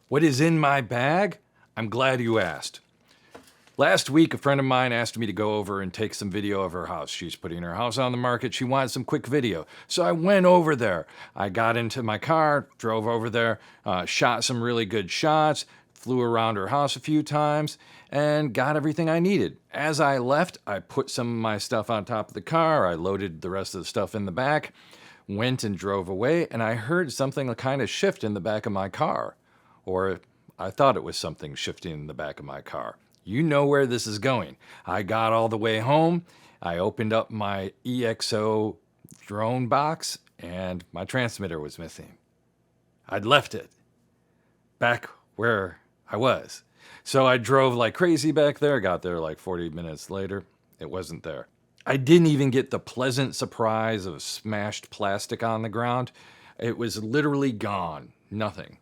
What is in my bag? I'm glad you asked. Last week, a friend of mine asked me to go over and take some video of her house. She's putting her house on the market. She wanted some quick video. So I went over there. I got into my car, drove over there, shot some really good shots, flew around her house a few times, and got everything I needed. As I left, I put some of my stuff on top of the car. I loaded the rest of the stuff in the back, went and drove away, and I heard something kind of shift in the back of my car. Or I thought it was something shifting in the back of my car. You know where this is going. I got all the way home. I opened up my EXO drone box and my transmitter was missing. I'd left it back where I was. So I drove like crazy back there, got there like 40 minutes later. It wasn't there. I didn't even get the pleasant surprise of smashed plastic on the ground. It was literally gone. Nothing.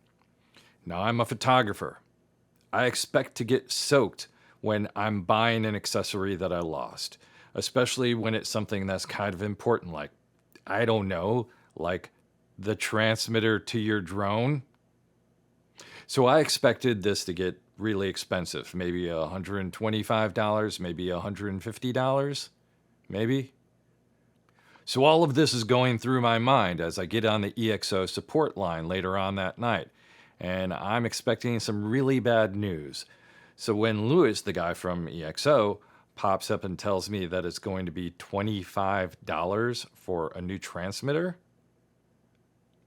Now I'm a photographer. I expect to get soaked when I'm buying an accessory that I lost, especially when it's something that's kind of important, like, I don't know, like the transmitter to your drone. So I expected this to get really expensive, maybe $125, maybe $150, maybe. So all of this is going through my mind as I get on the EXO support line later on that night, and I'm expecting some really bad news. So when Lewis, the guy from EXO, pops up and tells me that it's going to be $25 for a new transmitter,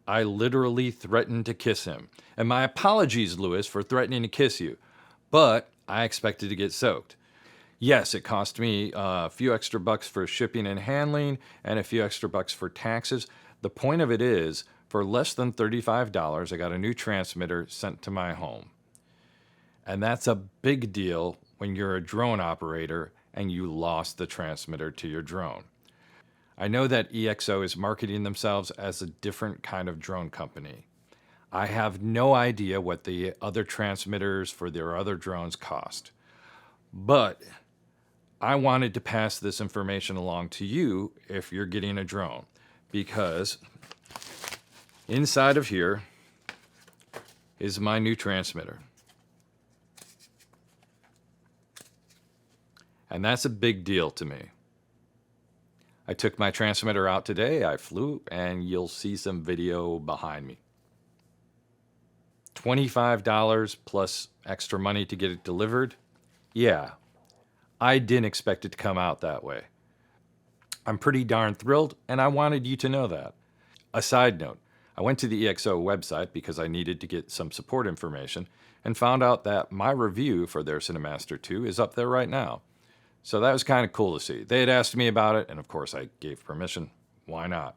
I literally threatened to kiss him. And my apologies, Lewis, for threatening to kiss you, but I expected to get soaked. Yes, it cost me a few extra bucks for shipping and handling and a few extra bucks for taxes. The point of it is, for less than $35, I got a new transmitter sent to my home. And that's a big deal when you're a drone operator and you lost the transmitter to your drone. I know that EXO is marketing themselves as a different kind of drone company. I have no idea what the other transmitters for their other drones cost. But I wanted to pass this information along to you if you're getting a drone, because inside of here is my new transmitter. And that's a big deal to me. I took my transmitter out today, I flew, and you'll see some video behind me. $25 plus extra money to get it delivered? Yeah, I didn't expect it to come out that way. I'm pretty darn thrilled, and I wanted you to know that. A side note, I went to the EXO website because I needed to get some support information and found out that my review for their Cinemaster 2 is up there right now. So that was kind of cool to see. They had asked me about it, and of course I gave permission. Why not?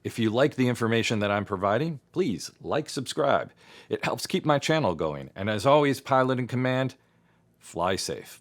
If you like the information that I'm providing, please like, subscribe. It helps keep my channel going. And as always, pilot in command, fly safe.